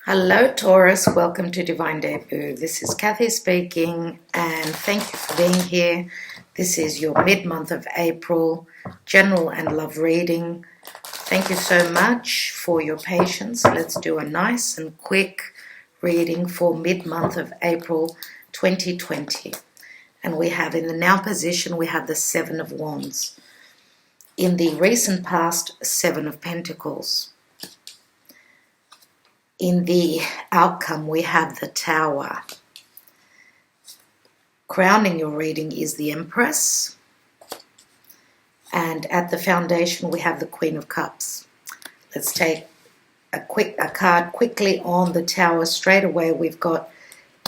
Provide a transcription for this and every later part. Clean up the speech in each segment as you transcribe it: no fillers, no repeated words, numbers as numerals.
Hello, Taurus. Welcome to Divine Debut. This is Kathy speaking, and thank you for being here. This is your mid-month of April general and love reading. Thank you so much for your patience. Let's do a nice and quick reading for mid-month of April 2020. And we have in the now position, we have the Seven of Wands. In the recent past, Seven of Pentacles. In the outcome, we have the Tower. Crowning your reading is the Empress. And at the foundation, we have the Queen of Cups. Let's take a card quickly on the Tower. Straight away, we've got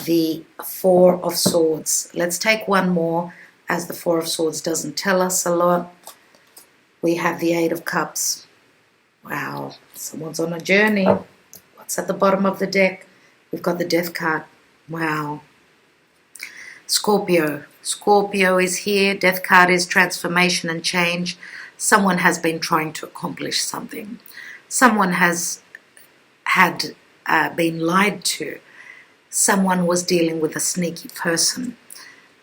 the Four of Swords. Let's take one more, as the Four of Swords doesn't tell us a lot. We have the Eight of Cups. Wow, someone's on a journey. What's at the bottom of the deck? We've got the Death card. Wow. Scorpio. Scorpio is here. Death card is transformation and change. Someone has been trying to accomplish something. Someone has been lied to. Someone was dealing with a sneaky person.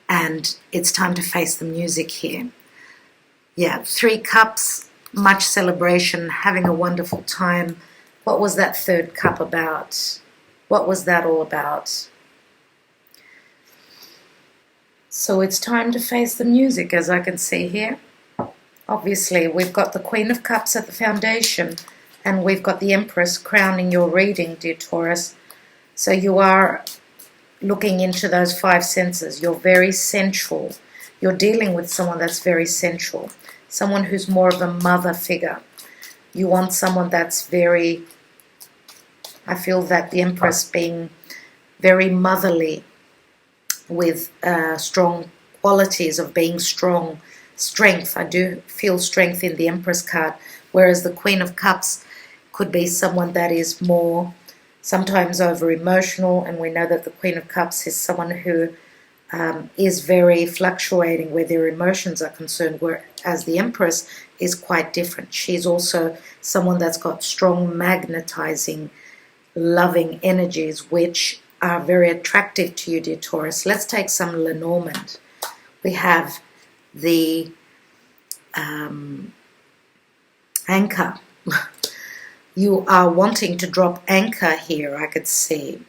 And it's time to face the music here. Yeah, Three Cups, much celebration, having a wonderful time. What was that third cup about? What was that all about? So it's time to face the music, as I can see here. Obviously, we've got the Queen of Cups at the foundation, and we've got the Empress crowning your reading, dear Taurus. So you are looking into those five senses. You're very sensual. You're dealing with someone that's very sensual, someone who's more of a mother figure. You want someone that's very, I feel that the Empress being very motherly with strong qualities of being strong, strength. I do feel strength in the Empress card, whereas the Queen of Cups could be someone that is more sometimes over emotional, and we know that the Queen of Cups is someone who is very fluctuating where their emotions are concerned, whereas the Empress is quite different. She's also someone that's got strong magnetizing, loving energies, which are very attractive to you, dear Taurus. Let's take some Lenormand. We have the anchor. You are wanting to drop anchor here, I could see.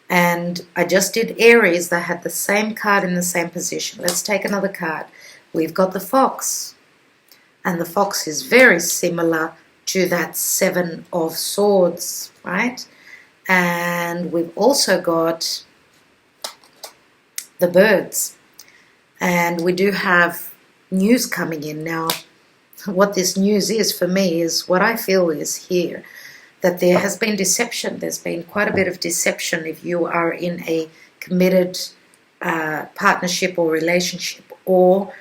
And I just did Aries that had the same card in the same position. Let's take another card. We've got the Fox. And the Fox is very similar to that Seven of Swords, right? And we've also got the Birds. And we do have news coming in. Now, what this news is for me is what I feel is here, that there has been deception. There's been quite a bit of deception if you are in a committed partnership or relationship, or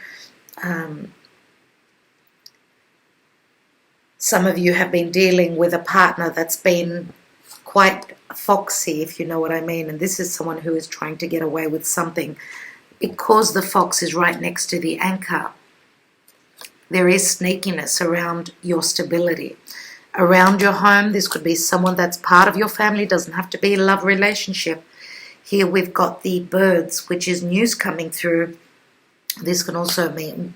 some of you have been dealing with a partner that's been quite foxy, if you know what I mean. And this is someone who is trying to get away with something. Because the Fox is right next to the anchor, there is sneakiness around your stability. Around your home, this could be someone that's part of your family, doesn't have to be a love relationship. Here we've got the Birds, which is news coming through. This can also mean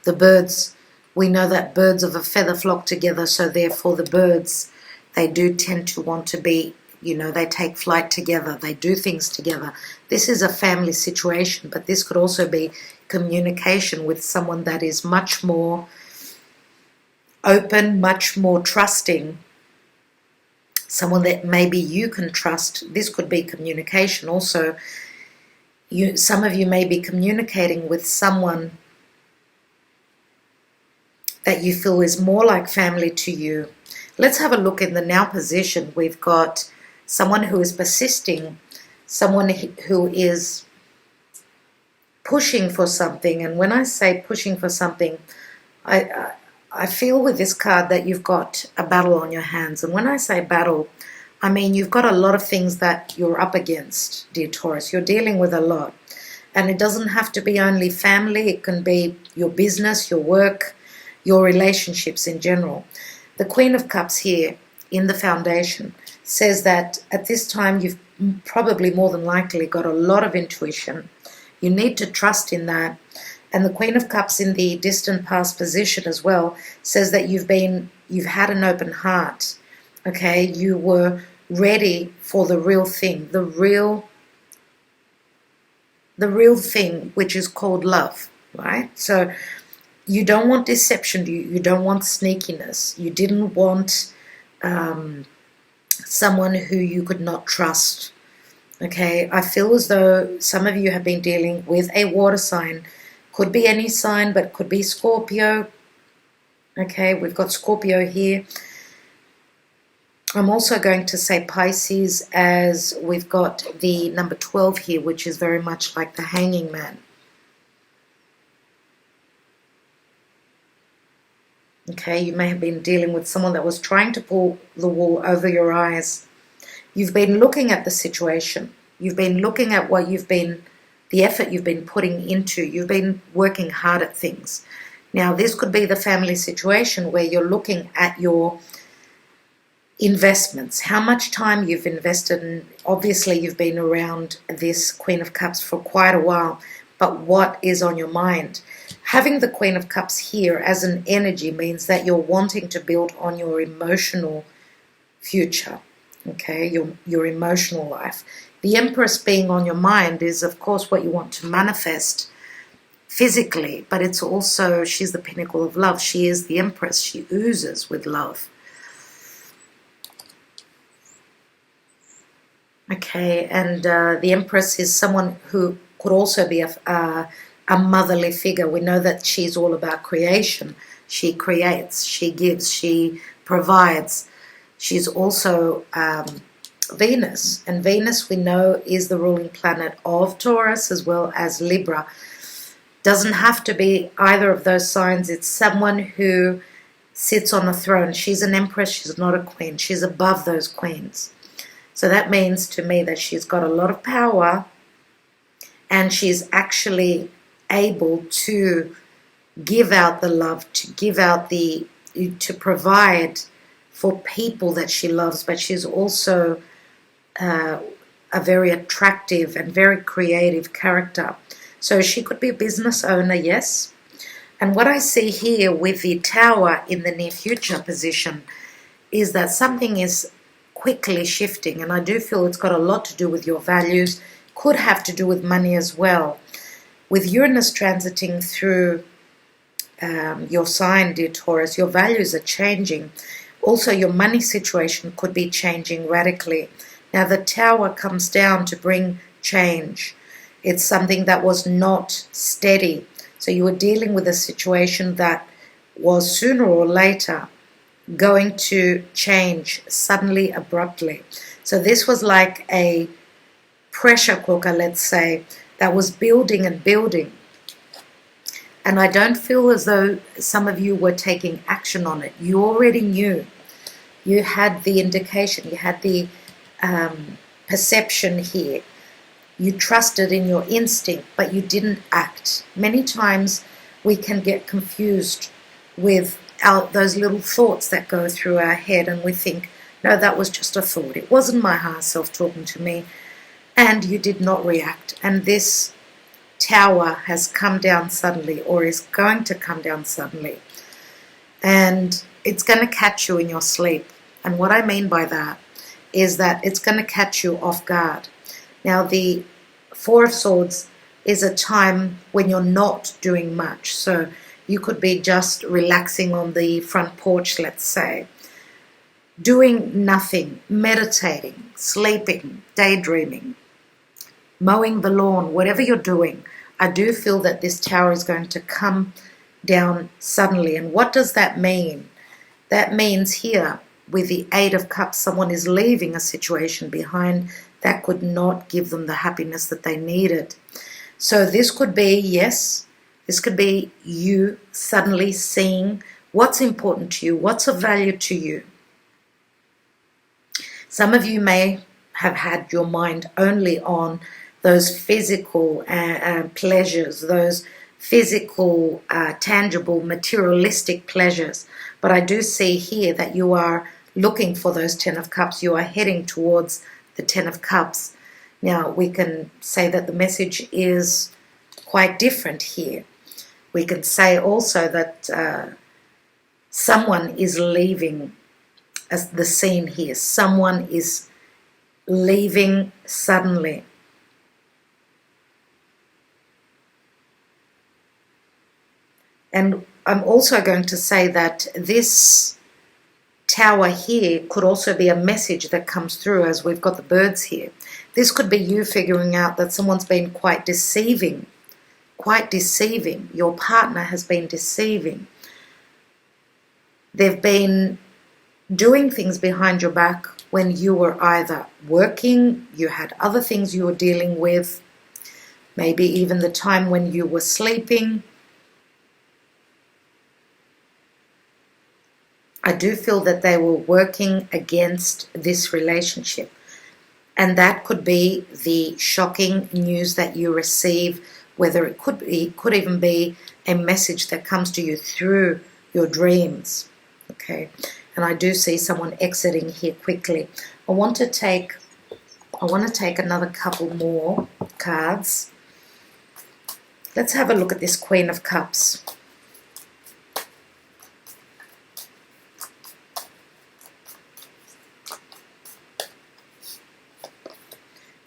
the birds. We know that birds of a feather flock together, so therefore the birds, they do tend to want to be, they take flight together, they do things together. This is a family situation, but this could also be communication with someone that is much more open, much more trusting, someone that maybe you can trust. This could be communication also. Some of you may be communicating with someone that you feel is more like family to you. Let's have a look in the now position. We've got someone who is persisting, someone who is pushing for something. And when I say pushing for something, I feel with this card that you've got a battle on your hands. And when I say battle, I mean you've got a lot of things that you're up against, dear Taurus. You're dealing with a lot. And it doesn't have to be only family. It can be your business, your work, your relationships in general. The Queen of Cups here in the foundation says that at this time you've probably more than likely got a lot of intuition. You need to trust in that. And the Queen of Cups in the distant past position as well says that you've had an open heart. Okay, you were ready for the real thing, the real thing, which is called love, right? So you don't want deception, you don't want sneakiness, you didn't want someone who you could not trust. Okay, I feel as though some of you have been dealing with a water sign. Could be any sign, but could be Scorpio. Okay, we've got Scorpio here. I'm also going to say Pisces, as we've got the number 12 here, which is very much like the Hanging Man. Okay, you may have been dealing with someone that was trying to pull the wool over your eyes. You've been looking at the situation. You've been looking at the effort you've been putting into. You've been working hard at things. Now, this could be the family situation where you're looking at your investments, how much time you've invested, and obviously you've been around this Queen of Cups for quite a while, but what is on your mind? Having the Queen of Cups here as an energy means that you're wanting to build on your emotional future, okay, your emotional life. The Empress being on your mind is, of course, what you want to manifest physically, but it's also, she's the pinnacle of love. She is the Empress. She oozes with love. Okay, and the Empress is someone who could also be a motherly figure. We know that she's all about creation. She creates, she gives, she provides. She's also Venus, and Venus we know is the ruling planet of Taurus as well as Libra. Doesn't have to be either of those signs. It's someone who sits on a throne. She's an Empress, she's not a queen. She's above those queens. So that means to me that she's got a lot of power, and she's actually able to give out the love, to provide for people that she loves, but she's also a very attractive and very creative character. So she could be a business owner, yes. And what I see here with the Tower in the near future position is that something is quickly shifting, and I do feel it's got a lot to do with your values, could have to do with money as well. With Uranus transiting through your sign, dear Taurus, your values are changing. Also, your money situation could be changing radically. Now, the Tower comes down to bring change. It's something that was not steady. So you were dealing with a situation that was sooner or later going to change suddenly, abruptly. So this was like a pressure cooker, let's say, that was building and building. And I don't feel as though some of you were taking action on it. You already knew. You had the indication, you had the perception here. You trusted in your instinct, but you didn't act. Many times we can get confused with those little thoughts that go through our head, and we think, no, that was just a thought. It wasn't my higher self talking to me, and you did not react. And this Tower has come down suddenly, or is going to come down suddenly, and it's going to catch you in your sleep. And what I mean by that is that it's going to catch you off guard. Now, the Four of Swords is a time when you're not doing much. So you could be just relaxing on the front porch, let's say, doing nothing, meditating, sleeping, daydreaming, mowing the lawn, whatever you're doing. I do feel that this Tower is going to come down suddenly. And what does that mean? That means here, with the Eight of Cups, someone is leaving a situation behind that could not give them the happiness that they needed. So this could be, yes, this could be you suddenly seeing what's important to you, what's of value to you. Some of you may have had your mind only on those physical pleasures, those physical, tangible, materialistic pleasures. But I do see here that you are looking for those Ten of Cups. You are heading towards the Ten of Cups. Now, we can say that the message is quite different here. We can say also that someone is leaving the scene here. Someone is leaving suddenly. And I'm also going to say that this Tower here could also be a message that comes through, as we've got the birds here. This could be you figuring out that someone's been quite deceiving. Your partner has been deceiving. They've been doing things behind your back when you were either working, you had other things you were dealing with, maybe even the time when you were sleeping. I do feel that they were working against this relationship. And that could be the shocking news that you receive, whether it could even be a message that comes to you through your dreams. Okay, and I do see someone exiting here quickly. I want to take another couple more cards. Let's have a look at this Queen of Cups.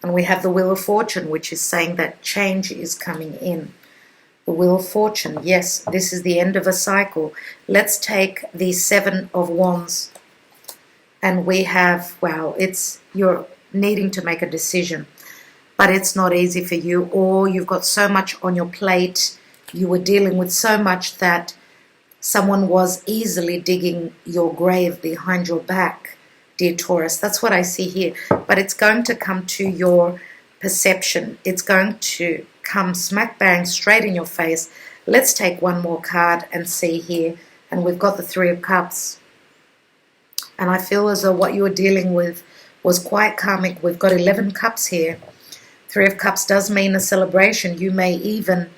And we have the Wheel of Fortune, which is saying that change is coming in. The Wheel of Fortune, yes, this is the end of a cycle. Let's take the Seven of Wands. And we have, wow, you're needing to make a decision. But it's not easy for you, or you've got so much on your plate. You were dealing with so much that someone was easily digging your grave behind your back. Dear Taurus, that's what I see here. But it's going to come to your perception. It's going to come smack bang straight in your face. Let's take one more card and see here. And we've got the Three of Cups. And I feel as though what you were dealing with was quite karmic. We've got 11 cups here. Three of Cups does mean a celebration. You may even,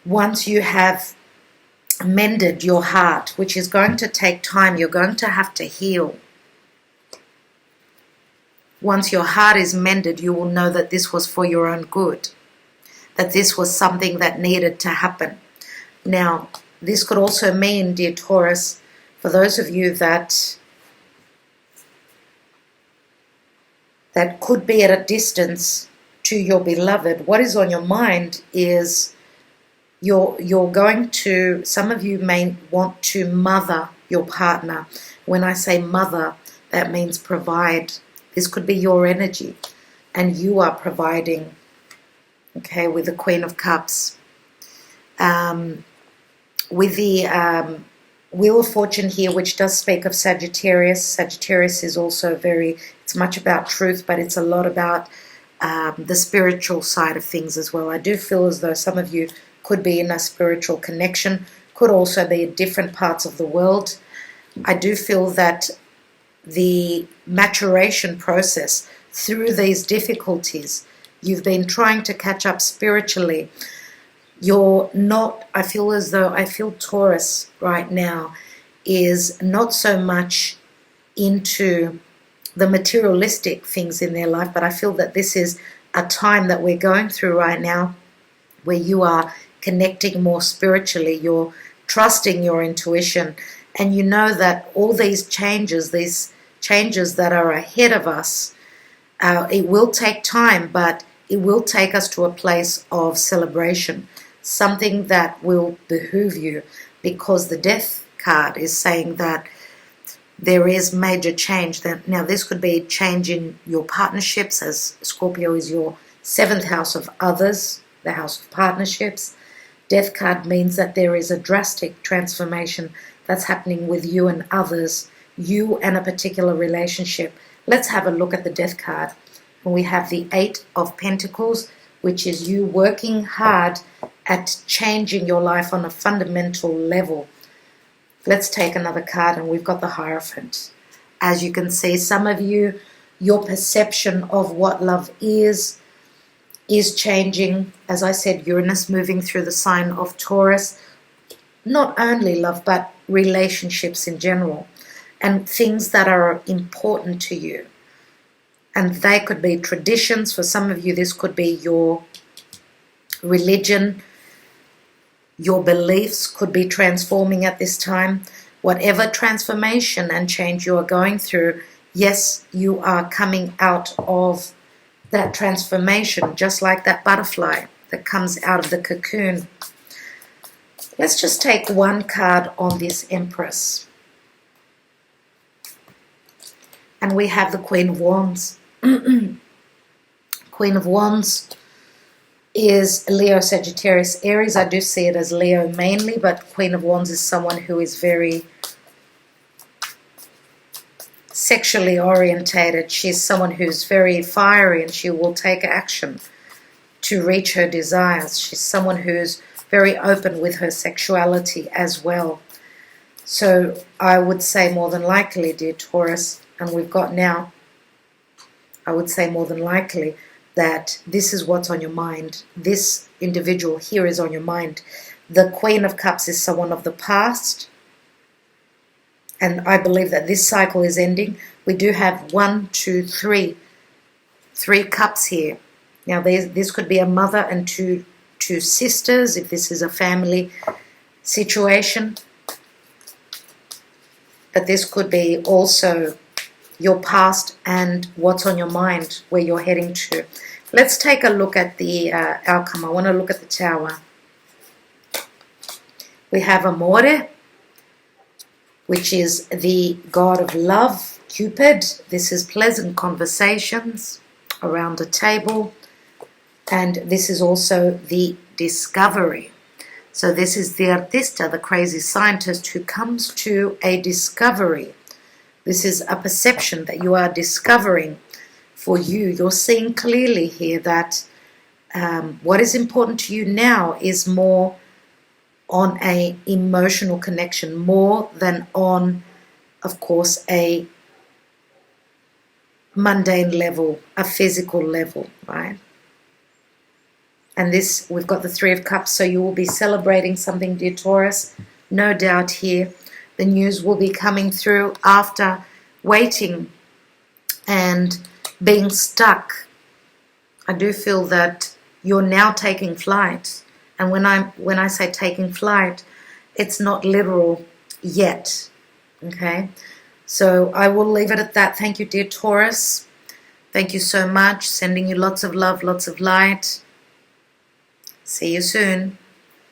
once you have mended your heart, which is going to take time, you're going to have to heal. Once your heart is mended, you will know that this was for your own good, that this was something that needed to happen. Now, this could also mean, dear Taurus, for those of you that could be at a distance to your beloved, what is on your mind is you're going to, some of you may want to mother your partner. When I say mother, that means provide. This could be your energy, and you are providing, okay, with the Queen of Cups. With the Wheel of Fortune here, which does speak of Sagittarius. Sagittarius is also it's much about truth, but it's a lot about the spiritual side of things as well. I do feel as though some of you could be in a spiritual connection, could also be in different parts of the world. I do feel that the maturation process through these difficulties, you've been trying to catch up spiritually. You're not, I feel Taurus right now is not so much into the materialistic things in their life, but I feel that this is a time that we're going through right now where you are connecting more spiritually, you're trusting your intuition, and you know that all these changes that are ahead of us, it will take time, but it will take us to a place of celebration, something that will behoove you, because the Death card is saying that there is major change. Now, this could be change in your partnerships, as Scorpio is your 7th house of others, the house of partnerships. Death card means that there is a drastic transformation that's happening with you and others, you and a particular relationship. Let's have a look at the Death card. And we have the 8 of Pentacles, which is you working hard at changing your life on a fundamental level. Let's take another card, and we've got the Hierophant. As you can see, some of you, your perception of what love is changing. As I said, Uranus moving through the sign of Taurus. Not only love, but relationships in general. and things that are important to you. And they could be traditions. For some of you, this could be your religion. Your beliefs could be transforming at this time. Whatever transformation and change you are going through, yes, you are coming out of that transformation, just like that butterfly that comes out of the cocoon. Let's just take one card on this Empress. And we have the Queen of Wands. Queen of Wands is Leo, Sagittarius, Aries. I do see it as Leo mainly, but Queen of Wands is someone who is very sexually orientated. She's someone who's very fiery and she will take action to reach her desires. She's someone who's very open with her sexuality as well. So I would say more than likely, dear Taurus, and we've got now, I would say more than likely that this is what's on your mind. This individual here is on your mind. The Queen of Cups is someone of the past, and I believe that this cycle is ending. We do have 1, 2, 3 cups here. Now this could be a mother and two sisters, if this is a family situation. But this could be also your past and what's on your mind, where you're heading to. Let's take a look at the outcome. I want to look at the Tower. We have Amore, which is the god of love, Cupid. This is pleasant conversations around a table. And this is also the discovery. So this is the artista, the crazy scientist who comes to a discovery. This is a perception that you are discovering for you. You're seeing clearly here that what is important to you now is more on an emotional connection, more than on, of course, a mundane level, a physical level, right? And this, we've got the Three of Cups, so you will be celebrating something, dear Taurus. No doubt here. The news will be coming through after waiting and being stuck. I do feel that you're now taking flight. And when I say taking flight, it's not literal yet. Okay? So I will leave it at that. Thank you, dear Taurus. Thank you so much. Sending you lots of love, lots of light. See you soon.